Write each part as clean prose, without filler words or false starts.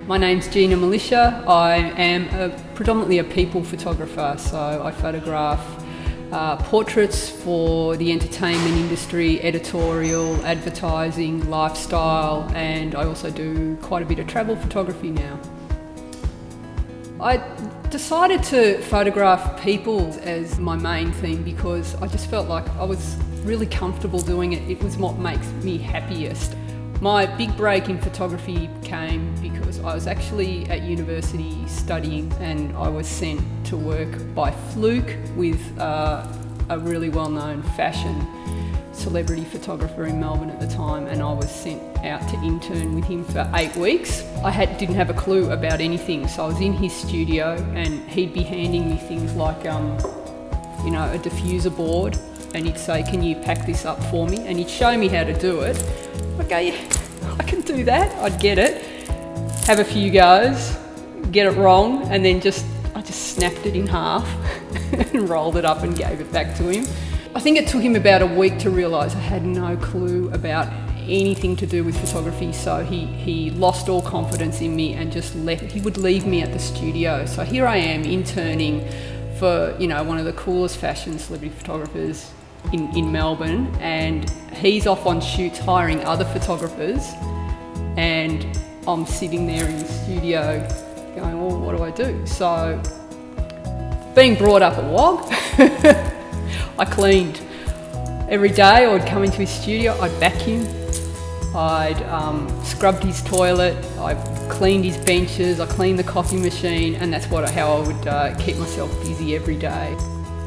My name's GinaMilicia. I am predominantly a people photographer, so I photograph portraits for the entertainment industry, editorial, advertising, lifestyle, and I also do quite a bit of travel photography now. I decided to photograph people as my main theme because I just felt like I was really comfortable doing it. It was what makes me happiest. My big break in photography came because I was actually at university studying and I was sent to work by fluke with a really well-known fashion celebrity photographer in Melbourne at the time, and I was sent out to intern with him for 8 weeks. I didn't have a clue about anything, so I was in his studio and he'd be handing me things like a diffuser board, and he'd say, "Can you pack this up for me?" And he'd show me how to do it. I'd go, "Yeah, I can do that." I'd get it, have a few goes, get it wrong, and then I just snapped it in half and rolled it up and gave it back to him. I think it took him about a week to realise I had no clue about anything to do with photography, so he lost all confidence in me and he would leave me at the studio. So here I am interning for one of the coolest fashion celebrity photographers in Melbourne, and he's off on shoots hiring other photographers, and I'm sitting there in the studio going, well, what do I do? So, being brought up at WOG, I cleaned. Every day I would come into his studio, I'd vacuum, I'd scrubbed his toilet, I cleaned his benches, I cleaned the coffee machine, and that's how I would keep myself busy every day.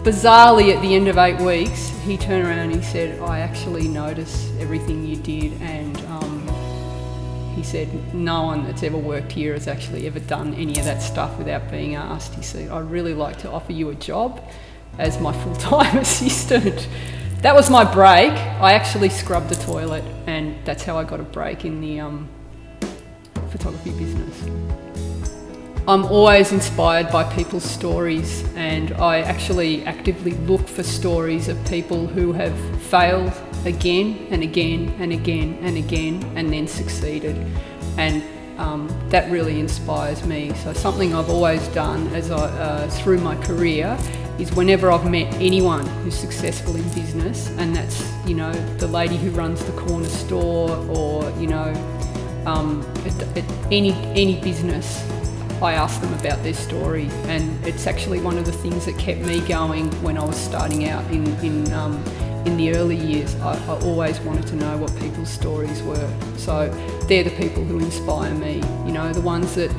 Bizarrely, at the end of 8 weeks, he turned around and he said, "I actually noticed everything you did," and he said, "No one that's ever worked here has actually ever done any of that stuff without being asked." He said, "I'd really like to offer you a job as my full-time assistant." That was my break. I actually scrubbed the toilet, and that's how I got a break in the photography business. I'm always inspired by people's stories, and I actually actively look for stories of people who have failed again and again and again and again and then succeeded, and that really inspires me. So something I've always done through my career is whenever I've met anyone who's successful in business, and that's the lady who runs the corner store, or at any business, I ask them about their story, and it's actually one of the things that kept me going when I was starting out in the early years. I always wanted to know what people's stories were. So they're the people who inspire me, the ones that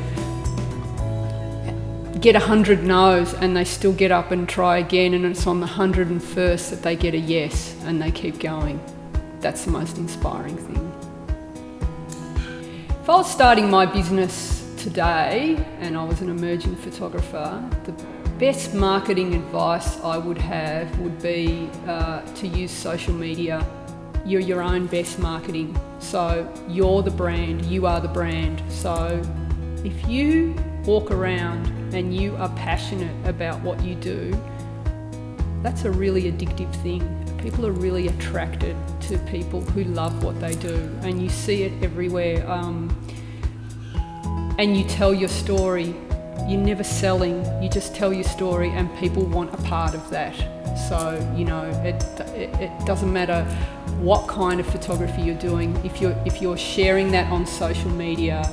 get 100 no's and they still get up and try again, and it's on the 101st that they get a yes and they keep going. That's the most inspiring thing. If I was starting my business today and I was an emerging photographer, the best marketing advice I would have would be to use social media. You're your own best marketing. So you're the brand, you are the brand. So if you walk around and you are passionate about what you do, that's a really addictive thing. People are really attracted to people who love what they do, and you see it everywhere. And you tell your story. You're never selling, you just tell your story, and people want a part of that. So it doesn't matter what kind of photography you're doing. If you're sharing that on social media,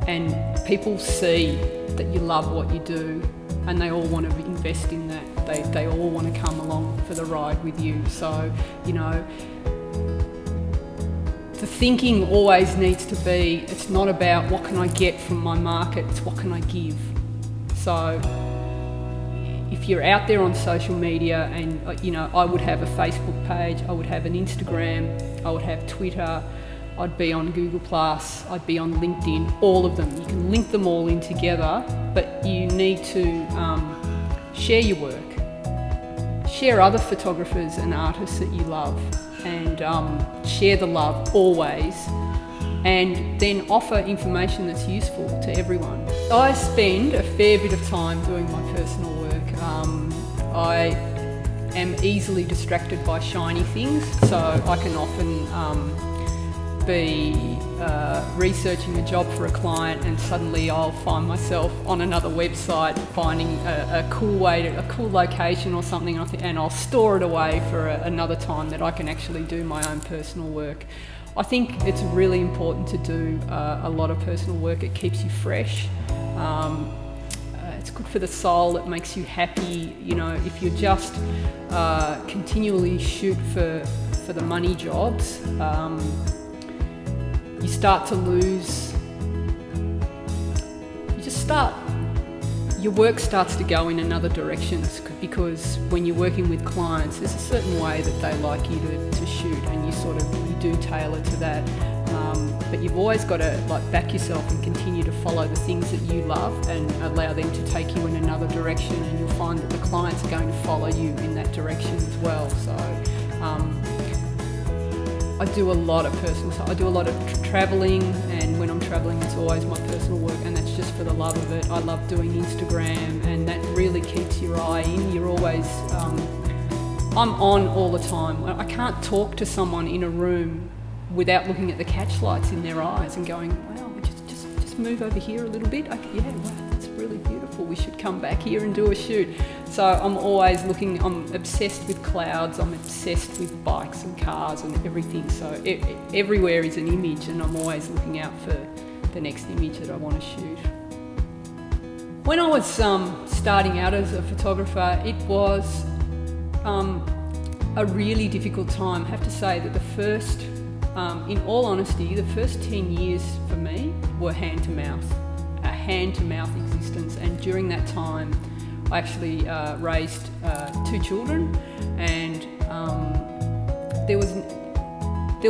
and people see that you love what you do, and they all want to invest in that. They all want to come along for the ride with you. So the thinking always needs to be, it's not about what can I get from my market, it's what can I give. So if you're out there on social media, and I would have a Facebook page, I would have an Instagram, I would have Twitter, I'd be on Google+, I'd be on LinkedIn, all of them. You can link them all in together, but you need to share your work. Share other photographers and artists that you love, and share the love always, and then offer information that's useful to everyone. I spend a fair bit of time doing my personal work. I am easily distracted by shiny things, so I can often be researching a job for a client, and suddenly I'll find myself on another website finding a cool location or something, and I'll store it away for another time that I can actually do my own personal work. I think it's really important to do a lot of personal work. It keeps you fresh. It's good for the soul. It makes you happy. You know, if you just continually shoot for the money jobs, you start to lose. Your work starts to go in another direction, because when you're working with clients, there's a certain way that they like you to shoot, and you do tailor to that. But you've always got to back yourself and continue to follow the things that you love and allow them to take you in another direction, and you'll find that the clients are going to follow you in that direction as well. So I do a lot of personal stuff. I do a lot of travelling, and when I'm travelling it's always my personal work, and that's just for the love of it. I love doing Instagram, and that really keeps your eye in. You're always, I'm on all the time. I can't talk to someone in a room without looking at the catch lights in their eyes and going, wow, just move over here a little bit. Yeah, wow, that's really beautiful. We should come back here and do a shoot. So I'm always looking. I'm obsessed with clouds. I'm obsessed with bikes and cars and everything. So everywhere is an image, and I'm always looking out for the next image that I want to shoot. When I was starting out as a photographer, it was a really difficult time. I have to say that in all honesty, the first 10 years for me were hand-to-mouth, a hand-to-mouth existence. And during that time, I actually raised 2 children, and there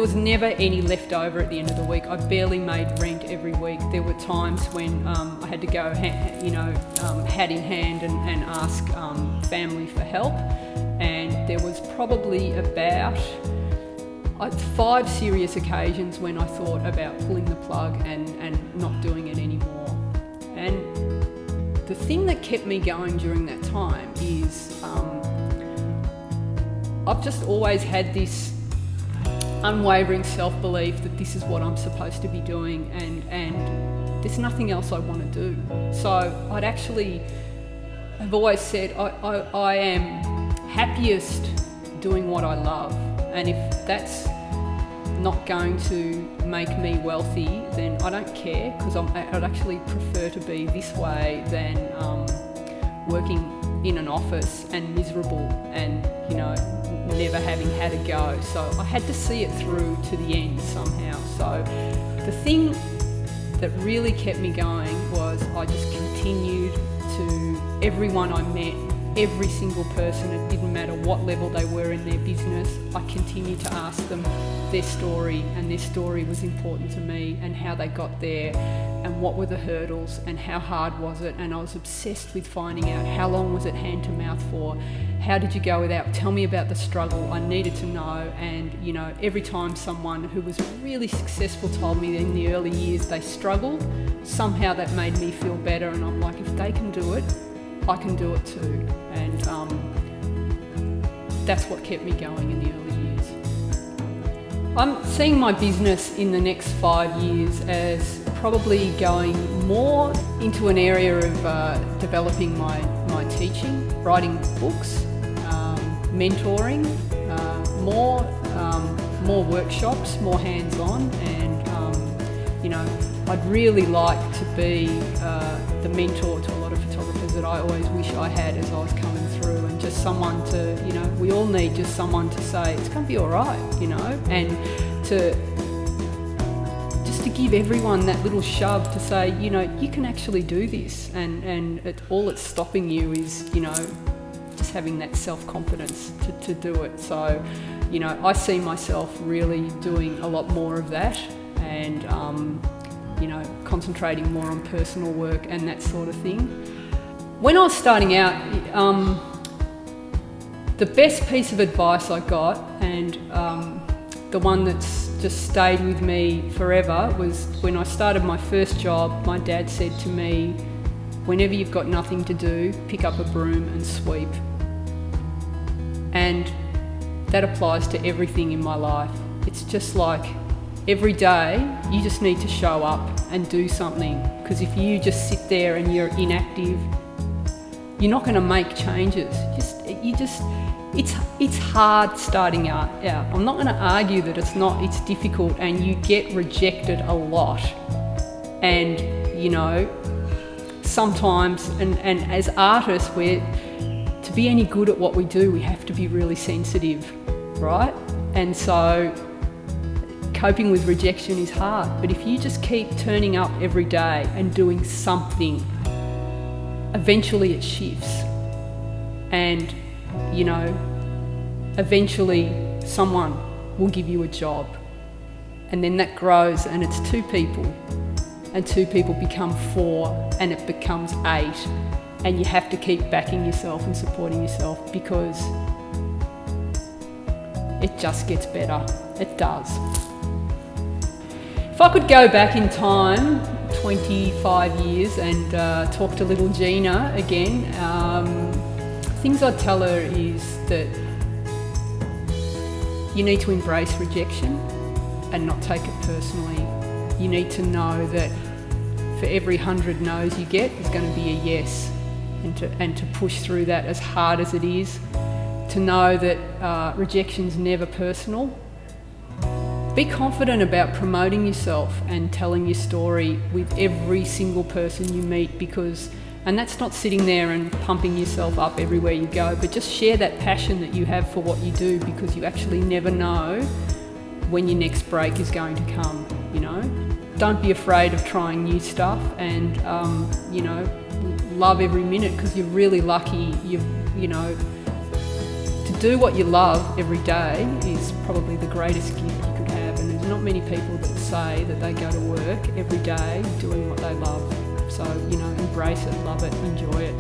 was never any left over at the end of the week. I barely made rent every week. There were times when I had to go, hat in hand and ask family for help. And there was probably about 5 serious occasions when I thought about pulling the plug and not doing it anymore. And the thing that kept me going during that time is I've just always had this unwavering self-belief that this is what I'm supposed to be doing, and there's nothing else I want to do. So I've always said I am happiest doing what I love, and if that's not going to make me wealthy, then I don't care, because I'd actually prefer to be this way than working in an office and miserable and never having had a go. So I had to see it through to the end somehow. So the thing that really kept me going was I just continued to, everyone I met, every single person, it didn't matter what level they were in their business, I continued to ask them their story, and their story was important to me, and how they got there, and what were the hurdles, and how hard was it. And I was obsessed with finding out how long was it hand to mouth for, how did you go without, tell me about the struggle. I needed to know. And every time someone who was really successful told me that in the early years they struggled, somehow that made me feel better, and I'm like, if they can do it, I can do it too. And that's what kept me going in the early years. I'm seeing my business in the next 5 years as probably going more into an area of developing my teaching, writing books, mentoring, more workshops, more hands-on, and I'd really like to be the mentor to a lot of photographers that I always wish I had as I was coming through, and just someone to, we all need just someone to say, it's going to be all right, and to give everyone that little shove to say, you can actually do this, and all it's stopping you is, just having that self-confidence to do it. So, I see myself really doing a lot more of that, and concentrating more on personal work and that sort of thing. When I was starting out, the best piece of advice I got, and the one that's just stayed with me forever, was when I started my first job. My dad said to me, whenever you've got nothing to do, pick up a broom and sweep. And that applies to everything in my life. It's just like every day you just need to show up and do something, because if you just sit there and you're inactive, you're not going to make changes. It's hard starting out. I'm not going to argue that it's difficult, and you get rejected a lot. And sometimes, and as artists, to be any good at what we do, we have to be really sensitive, right? And so coping with rejection is hard, but if you just keep turning up every day and doing something, eventually it shifts. And eventually someone will give you a job, and then that grows, and it's 2 people, and 2 people become 4, and it becomes 8, and you have to keep backing yourself and supporting yourself, because it just gets better. It does. If I could go back in time 25 years and talk to little Gina again, things I'd tell her is that you need to embrace rejection and not take it personally. You need to know that for every 100 no's you get, there's going to be a yes, and to push through that as hard as it is. To know that rejection's never personal. Be confident about promoting yourself and telling your story with every single person you meet, and that's not sitting there and pumping yourself up everywhere you go, but just share that passion that you have for what you do, because you actually never know when your next break is going to come, Don't be afraid of trying new stuff, and, love every minute, because you're really lucky. To do what you love every day is probably the greatest gift you could have, and there's not many people that say that they go to work every day doing what they love. So, embrace it, love it, enjoy it.